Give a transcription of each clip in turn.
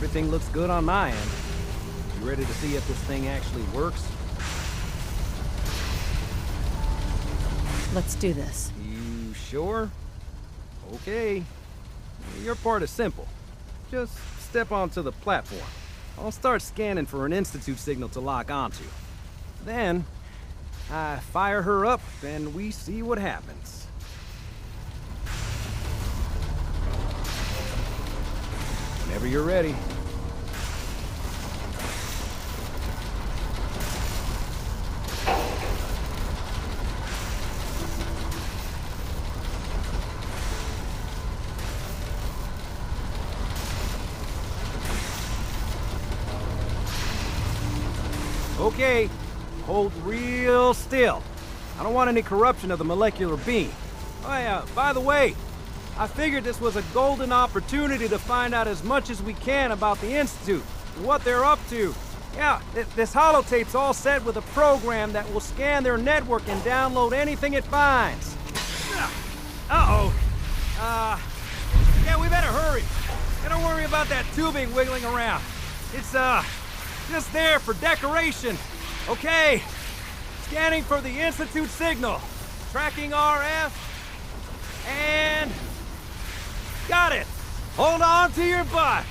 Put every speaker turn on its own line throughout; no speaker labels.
Everything looks good on my end. You ready to see if this thing actually works?
Let's do this.
You sure? Okay. Your part is simple. Just step onto the platform. I'll start scanning for an Institute signal to lock onto. Then, I fire her up and we see what happens. Whenever you're ready. Okay, hold real still. I don't want any corruption of the molecular beam. Oh yeah, by the way, I figured this was a golden opportunity to find out as much as we can about the Institute and what they're up to. Yeah, this holotape's all set with a program that will scan their network and download anything it finds. Uh-oh. Yeah, we better hurry. And don't worry about that tubing wiggling around. It's, just there for decoration. Okay. Scanning for the Institute signal. Tracking RF. And... got it. Hold on to your butt.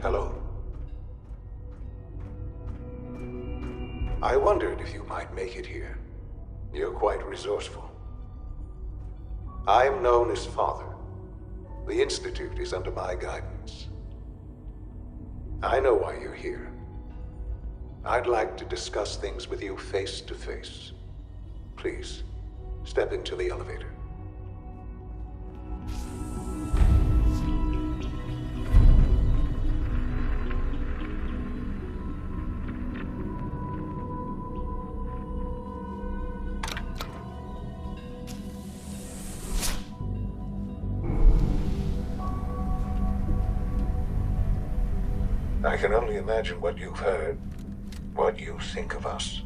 Hello. I wondered if you might make it here. You're quite resourceful. I am known as Father. The Institute is under my guidance. I know why you're here. I'd like to discuss things with you face to face. Please, step into the elevator. I can only imagine what you've heard, what you think of us.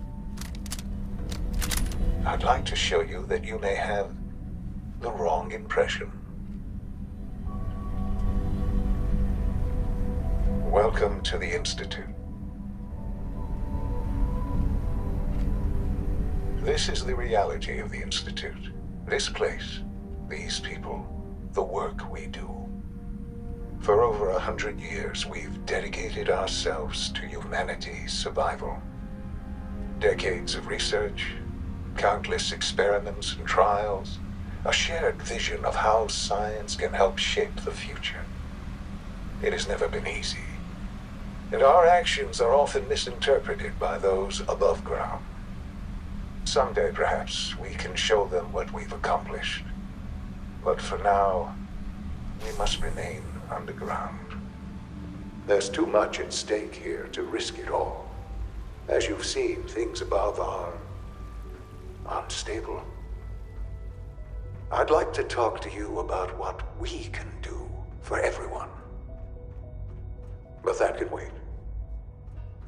I'd like to show you that you may have the wrong impression. Welcome to the Institute. This is the reality of the Institute. This place, these people, the work we do. For over 100 years, we've dedicated ourselves to humanity's survival. Decades of research, countless experiments and trials, a shared vision of how science can help shape the future. It has never been easy, and our actions are often misinterpreted by those above ground. Someday, perhaps, we can show them what we've accomplished. But for now, we must remain underground. There's too much at stake here to risk it all. As you've seen, things above are unstable. I'd like to talk to you about what we can do for everyone. But that can wait.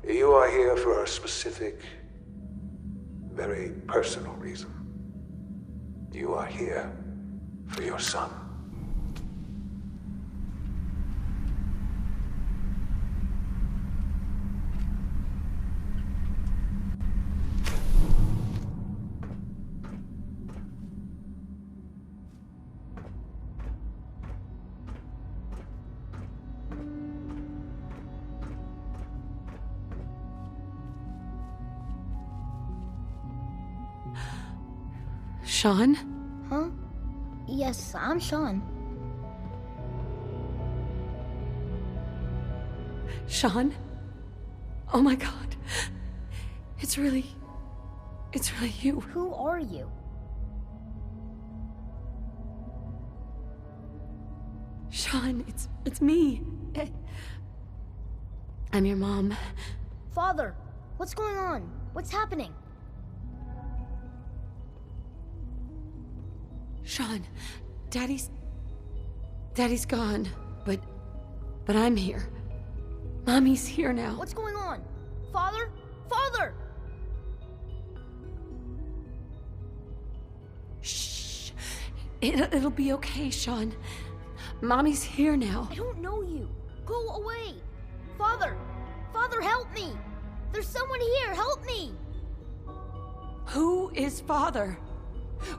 You are here for a specific, very personal reason. You are here for your son.
Sean?
Huh? Yes, I'm Sean.
Sean? Oh my god. It's really you.
Who are you?
Sean, it's me. I'm your mom.
Father, what's going on? What's happening?
Sean, Daddy's gone, but I'm here. Mommy's here now.
What's going on? Father? Father!
Shh. It'll be okay, Sean. Mommy's here now.
I don't know you. Go away. Father! Father, help me! There's someone here, help me!
Who is Father?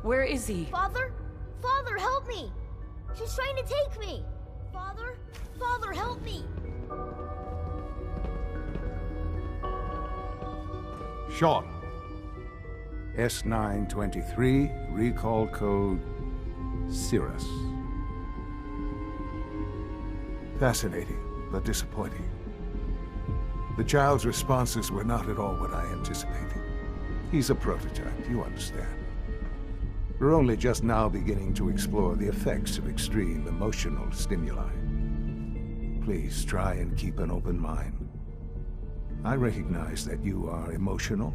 Where is he?
Father? Father, help me! She's trying to take me! Father? Father, help me!
Sean. S923, recall code Cirrus. Fascinating, but disappointing. The child's responses were not at all what I anticipated. He's a prototype, you understand. We're only just now beginning to explore the effects of extreme emotional stimuli. Please try and keep an open mind. I recognize that you are emotional,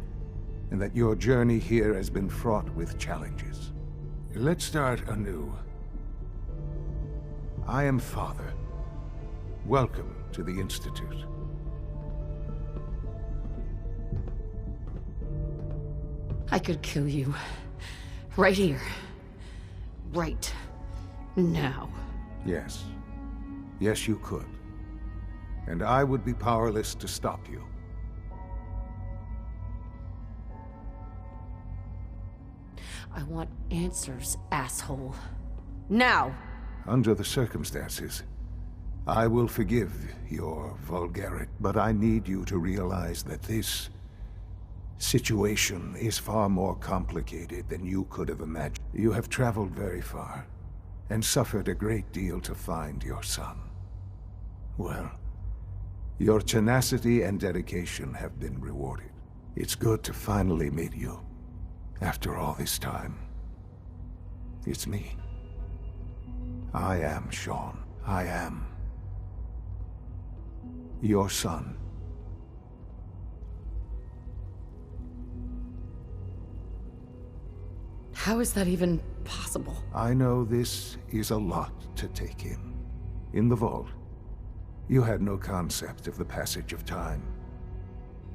and that your journey here has been fraught with challenges. Let's start anew. I am Father. Welcome to the Institute.
I could kill you. Right here. Right now.
Yes. Yes, you could. And I would be powerless to stop you.
I want answers, asshole. Now!
Under the circumstances, I will forgive your vulgarity, but I need you to realize that this situation is far more complicated than you could have imagined. You have traveled very far, and suffered a great deal to find your son. Well, your tenacity and dedication have been rewarded. It's good to finally meet you, after all this time. It's me. I am Sean. I am your son.
How is that even possible?
I know this is a lot to take in. In the vault, you had no concept of the passage of time.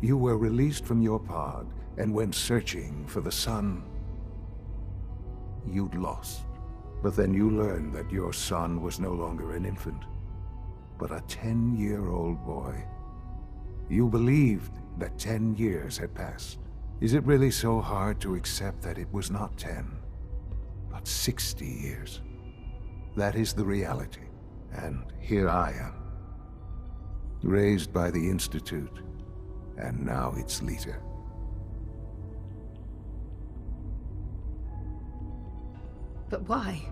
You were released from your pod and went searching for the sun you'd lost. But then you learned that your son was no longer an infant, but a 10-year-old boy. You believed that 10 years had passed. Is it really so hard to accept that it was not 10, but 60 years? That is the reality, and here I am. Raised by the Institute, and now its leader.
But why?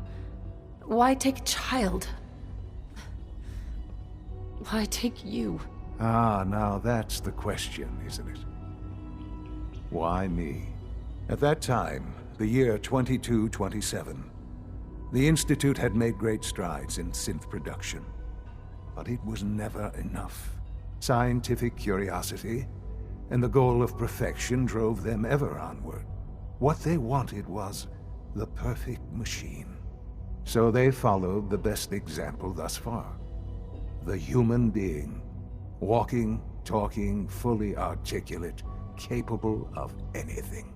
Why take a child? Why take you?
Ah, now that's the question, isn't it? Why me? At that time, the year 2227, the Institute had made great strides in synth production. But it was never enough. Scientific curiosity and the goal of perfection drove them ever onward. What they wanted was the perfect machine. So they followed the best example thus far. The human being, walking talking, fully articulate, capable of anything.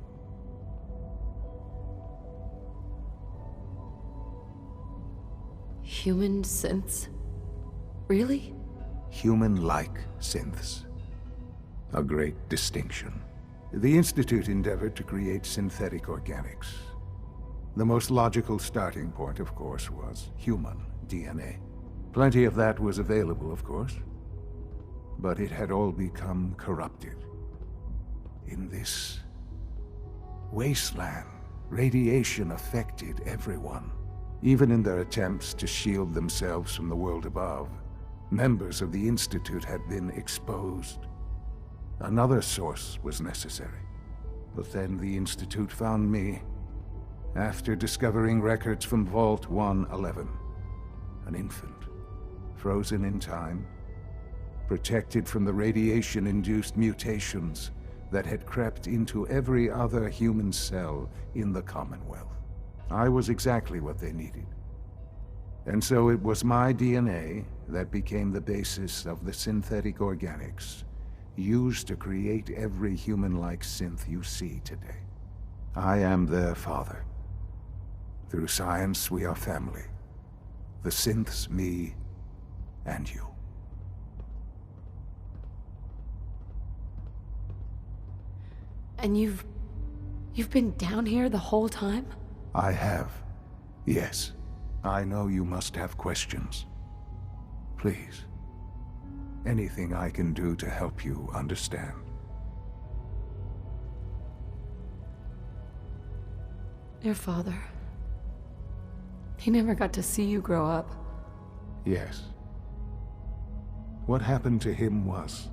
Human synths? Really?
Human-like synths. A great distinction. The Institute endeavored to create synthetic organics. The most logical starting point, of course, was human DNA. Plenty of that was available, of course. But it had all become corrupted. In this wasteland, radiation affected everyone. Even in their attempts to shield themselves from the world above, members of the Institute had been exposed. Another source was necessary. But then the Institute found me, after discovering records from Vault 111. An infant, frozen in time, protected from the radiation-induced mutations that had crept into every other human cell in the Commonwealth. I was exactly what they needed. And so it was my DNA that became the basis of the synthetic organics used to create every human-like synth you see today. I am their father. Through science, we are family. The synths, me, and you.
And you've been down here the whole time?
I have. Yes. I know you must have questions. Please. Anything I can do to help you understand.
Your father. He never got to see you grow up.
Yes. What happened to him was...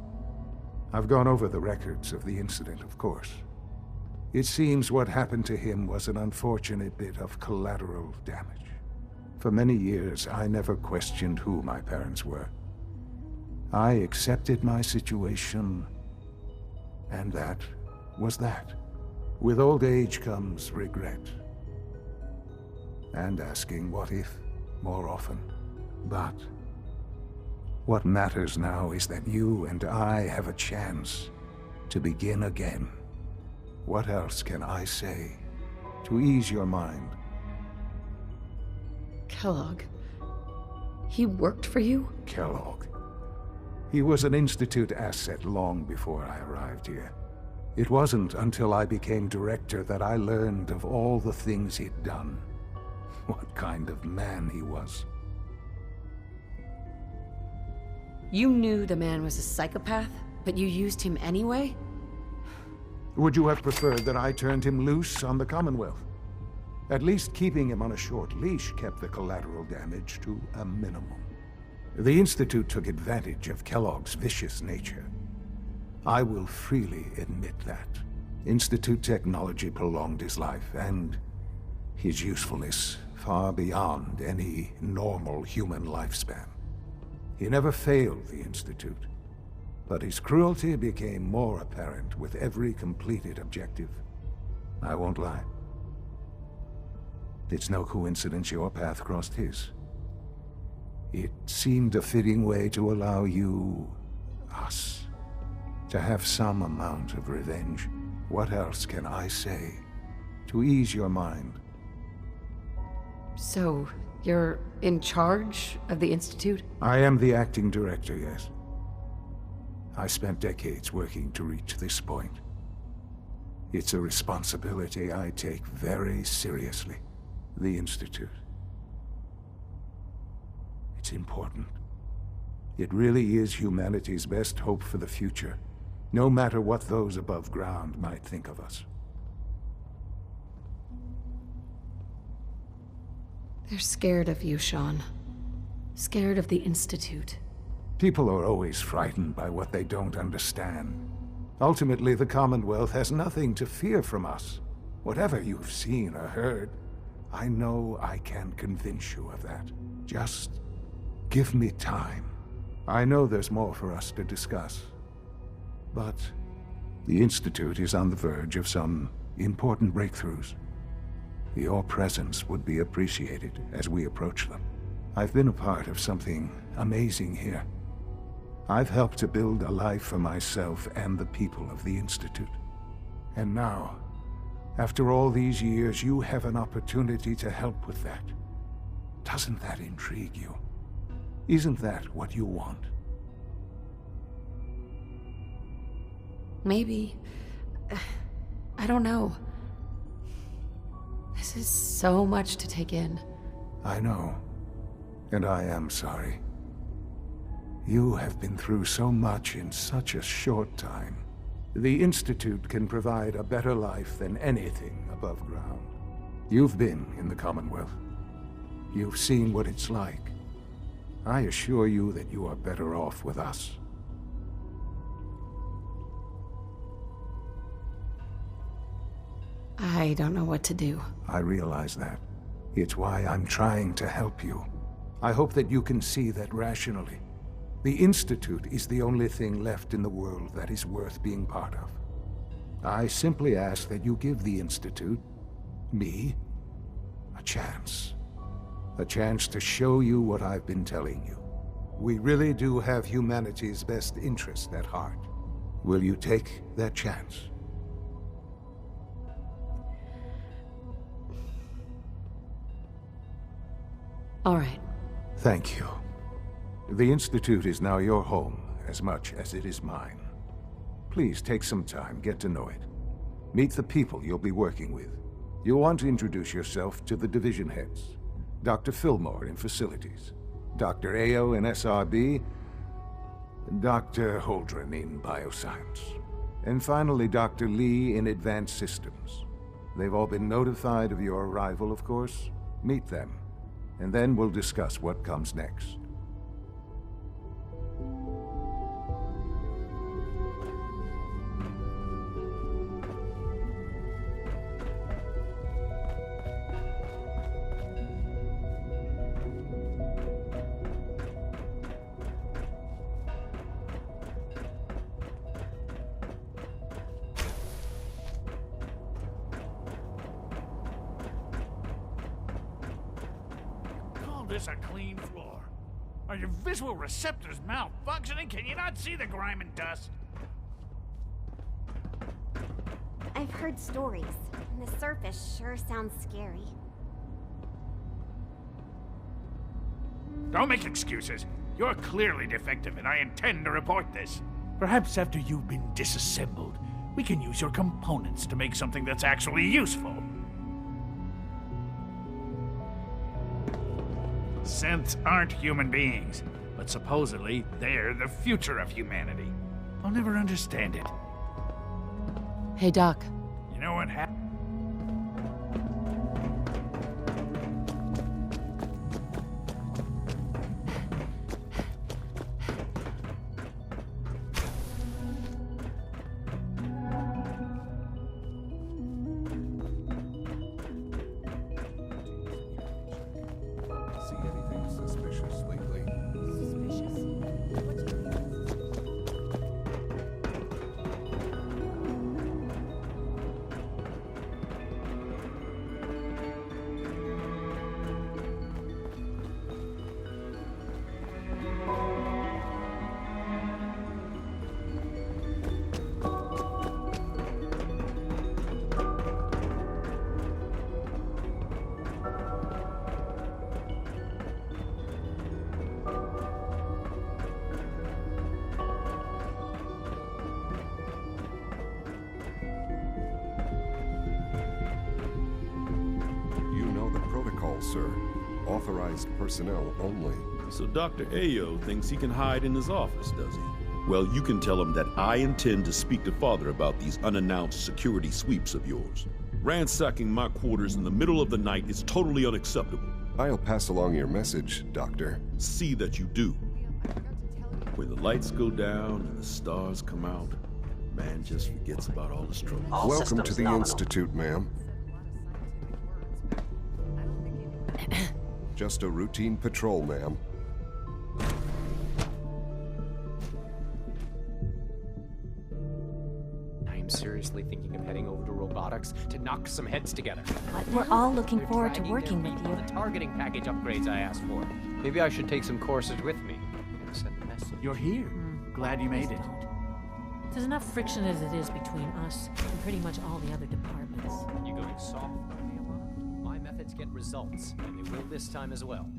I've gone over the records of the incident, of course. It seems what happened to him was an unfortunate bit of collateral damage. For many years, I never questioned who my parents were. I accepted my situation, and that was that. With old age comes regret. And asking what if more often. But what matters now is that you and I have a chance to begin again. What else can I say to ease your mind?
Kellogg. He worked for you?
Kellogg. He was an Institute asset long before I arrived here. It wasn't until I became director that I learned of all the things he'd done. What kind of man he was.
You knew the man was a psychopath, but you used him anyway?
Would you have preferred that I turned him loose on the Commonwealth? At least keeping him on a short leash kept the collateral damage to a minimum. The Institute took advantage of Kellogg's vicious nature. I will freely admit that. Institute technology prolonged his life, and his usefulness far beyond any normal human lifespan. He never failed the Institute, but his cruelty became more apparent with every completed objective. I won't lie. It's no coincidence your path crossed his. It seemed a fitting way to allow you, us, to have some amount of revenge. What else can I say to ease your mind?
So, you're in charge of the Institute?
I am the acting director, yes. I spent decades working to reach this point. It's a responsibility I take very seriously. The Institute. It's important. It really is humanity's best hope for the future, no matter what those above ground might think of us.
They're scared of you, Sean. Scared of the Institute.
People are always frightened by what they don't understand. Ultimately, the Commonwealth has nothing to fear from us. Whatever you've seen or heard, I know I can convince you of that. Just give me time. I know there's more for us to discuss. But the Institute is on the verge of some important breakthroughs. Your presence would be appreciated as we approach them. I've been a part of something amazing here. I've helped to build a life for myself and the people of the Institute. And now, after all these years, you have an opportunity to help with that. Doesn't that intrigue you? Isn't that what you want?
Maybe. I don't know. This is so much to take in.
I know. And I am sorry. You have been through so much in such a short time. The Institute can provide a better life than anything above ground. You've been in the Commonwealth. You've seen what it's like. I assure you that you are better off with us.
I don't know what to do.
I realize that. It's why I'm trying to help you. I hope that you can see that rationally. The Institute is the only thing left in the world that is worth being part of. I simply ask that you give the Institute, me, a chance. A chance to show you what I've been telling you. We really do have humanity's best interest at heart. Will you take that chance?
All right.
Thank you. The Institute is now your home, as much as it is mine. Please take some time, get to know it. Meet the people you'll be working with. You'll want to introduce yourself to the division heads. Dr. Fillmore in Facilities, Dr. Ayo in SRB, Dr. Holdren in Bioscience, and finally Dr. Lee in Advanced Systems. They've all been notified of your arrival, of course. Meet them, and then we'll discuss what comes next.
This a clean floor? Are your visual receptors malfunctioning? Can you not see the grime and dust?
I've heard stories, and the surface sure sounds scary.
Don't make excuses. You're clearly defective, and I intend to report this. Perhaps after you've been disassembled, we can use your components to make something that's actually useful. Synths aren't human beings, but supposedly they're the future of humanity. I'll never understand it.
Hey, Doc.
You know what happened?
See anything suspicious lately?
Sir. Authorized personnel only.
So Dr. Ayo thinks he can hide in his office, does he? Well, you can tell him that I intend to speak to Father about these unannounced security sweeps of yours. Ransacking my quarters in the middle of the night is totally unacceptable.
I'll pass along your message, Doctor.
See that you do. When the lights go down and the stars come out, man just forgets about all his troubles.
Welcome to the Institute, ma'am. Just a routine patrol, ma'am.
I'm seriously thinking of heading over to robotics to knock some heads together.
But we're all looking forward to
Dragging
working
their
with
feet
you.
on the targeting package upgrades I asked for.
Maybe I should take some courses with me. Send a message.
You're here. glad you made it.
There's enough friction as it is between us and pretty much all the other departments.
You going soft with me, Alana? My methods get results, and they will this time as well.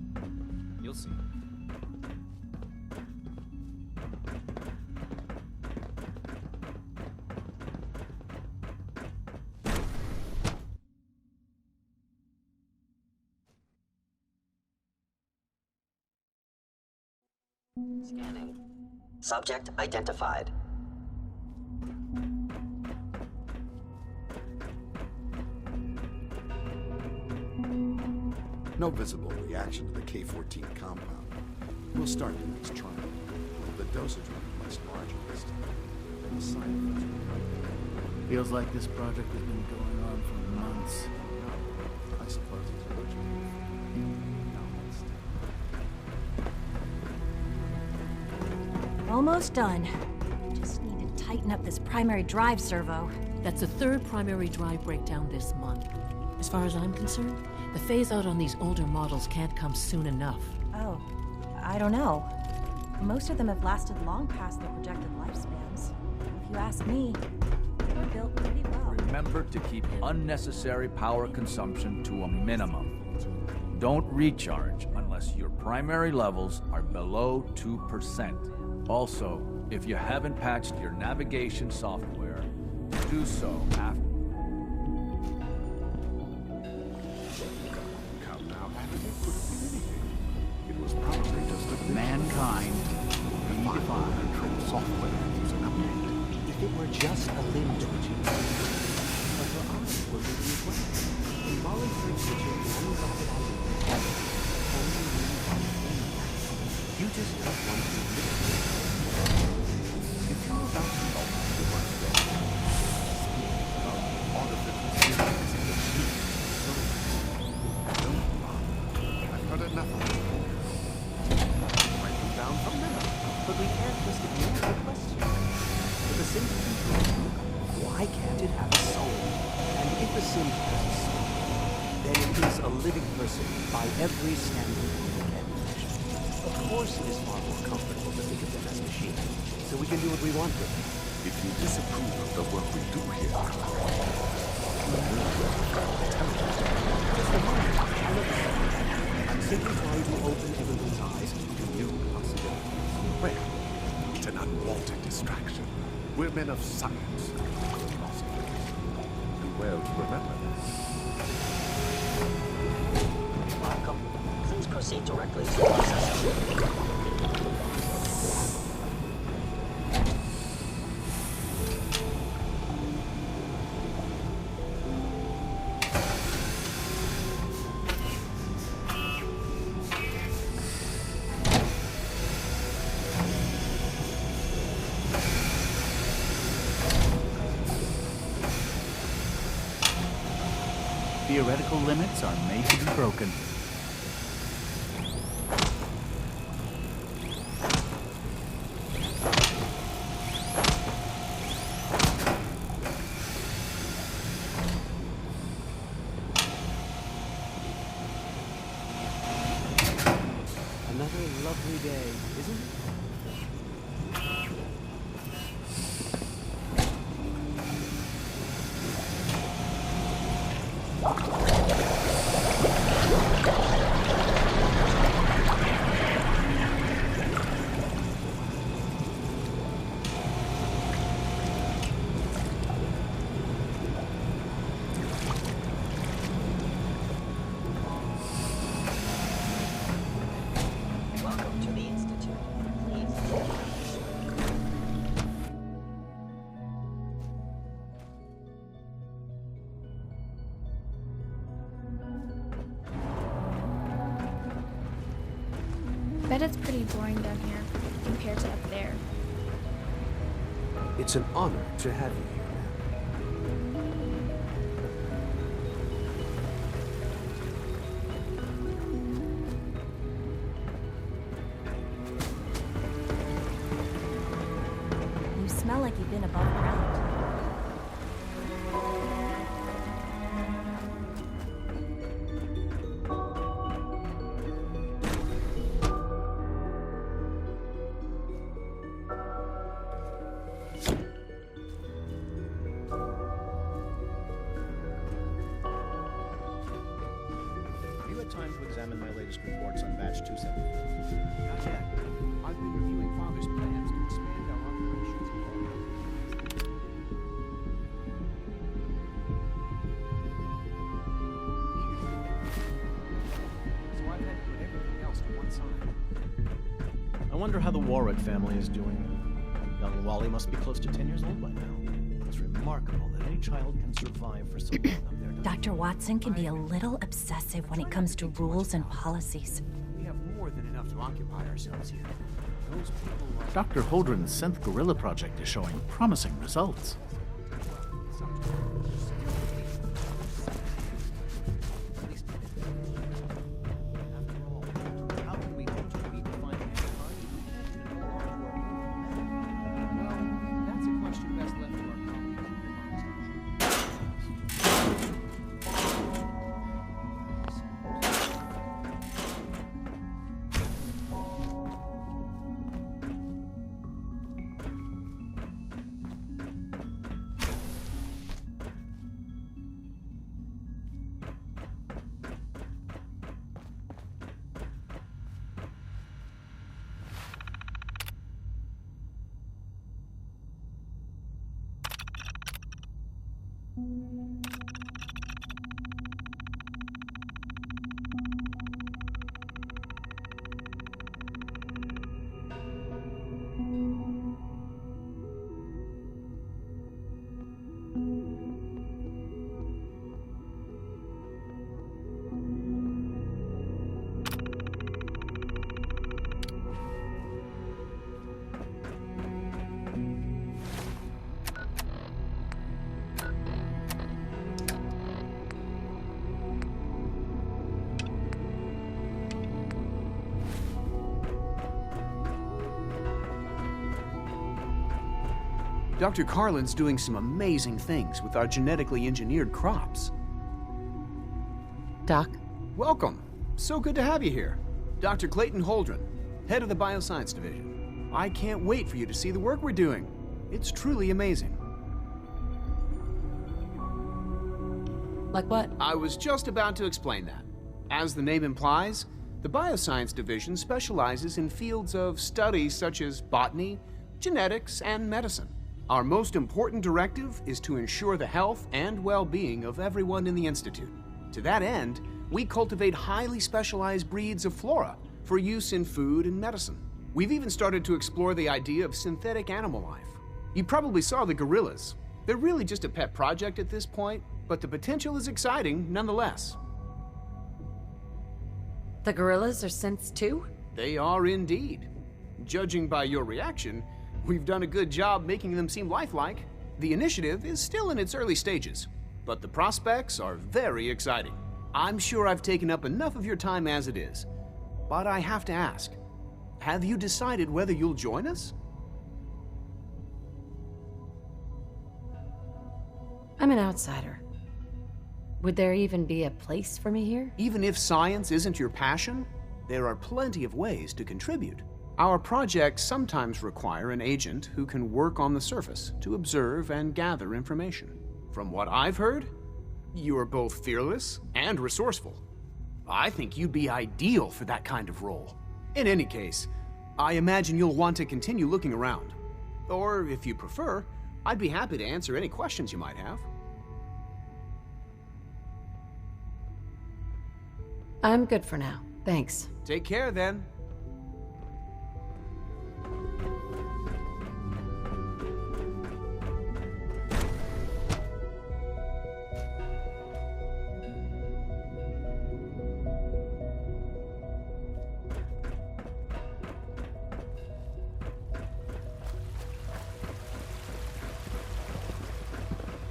You'll see.
Scanning. Subject identified.
No visible reaction to the K-14 compound. We'll start the next trial. The dosage will be much larger this time. And the side effects will be...
Feels like this project has been going on for months.
I suppose it's much
Almost done. Just need to tighten up this primary drive servo.
That's the third primary drive breakdown this month. As far as I'm concerned, the phase-out on these older models can't come soon enough.
Oh, I don't know. Most of them have lasted long past their projected lifespans. If you ask me, they were built pretty well.
Remember to keep unnecessary power consumption to a minimum. Don't recharge unless your primary levels are below 2%. Also, if you haven't patched your navigation software, do so after.
Come now, Anna, it couldn't be anything. It was probably just a
Mankind
redefined control software needs an update.
If it were just a limb twitching, but your eyes were moving as well. Involuntary twitching and rapid eye movement can be really fun. You just don't want to admit it.
If you're about to know the work that artificial series in the future, don't bother. I've heard enough of it. Write them down from there.
But we can't just ignore the question. If a sim can control, why can't it have a soul? And if a sim has a soul, then it is a living person by every standard and measure. Of course it is far more comfortable to think of them as machines, so we can do what we want with them.
If you disapprove of the work we do here,
just a moment. I love the subject. I'm simply trying to open everyone's eyes to new possibilities.
well, it's an unwanted distraction. We're men of science, philosophers. Do well to remember that.
Welcome. Please proceed directly to processing.
Theoretical limits are made to be broken.
Another lovely day, isn't it?
Welcome to the Institute. Please.
Bet it's pretty boring down here compared to up there.
It's an honor to have you here.
You smell like you've been above ground.
examined my latest reports on batch 274.
Not yet. I've been reviewing Father's plans to expand our operations in so I've had to put everything else to one side.
I wonder how the Warwick family is doing. Young Wally must be close to 10 years old by now. It's remarkable that any child can survive for so long up there.
Dr. Watson can be a little obsessive when it comes to rules and policies.
We have more than enough to occupy ourselves here. Those people are...
Dr. Holdren's synth gorilla project is showing promising results.
Dr. Carlin's doing some amazing things with our genetically engineered crops.
Doc?
Welcome. So good to have you here. Dr. Clayton Holdren, head of the Bioscience Division. I can't wait for you to see the work we're doing. It's truly amazing.
Like what?
I was just about to explain that. As the name implies, the Bioscience Division specializes in fields of study such as botany, genetics, and medicine. Our most important directive is to ensure the health and well-being of everyone in the Institute. To that end, we cultivate highly specialized breeds of flora for use in food and medicine. We've even started to explore the idea of synthetic animal life. You probably saw the gorillas. They're really just a pet project at this point, but the potential is exciting nonetheless.
The gorillas are synths too?
They are indeed. Judging by your reaction, we've done a good job making them seem lifelike. The initiative is still in its early stages, but the prospects are very exciting. I'm sure I've taken up enough of your time as it is, but I have to ask, have you decided whether you'll join us?
I'm an outsider. Would there even be a place for me here?
Even if science isn't your passion, there are plenty of ways to contribute. Our projects sometimes require an agent who can work on the surface to observe and gather information. From what I've heard, you are both fearless and resourceful. I think you'd be ideal for that kind of role. In any case, I imagine you'll want to continue looking around. Or, if you prefer, I'd be happy to answer any questions you might have.
I'm good for now. Thanks.
Take care, then.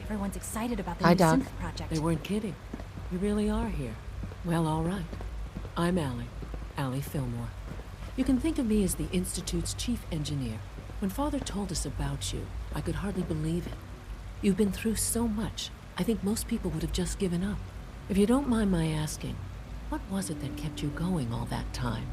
Everyone's excited about the
Hi,
new
Doc.
synth project.
They weren't kidding. You really are here. Well, all right. I'm Allie Fillmore. You can think of me as the Institute's chief engineer. When Father told us about you, I could hardly believe it. You've been through so much, I think most people would have just given up. If you don't mind my asking, what was it that kept you going all that time?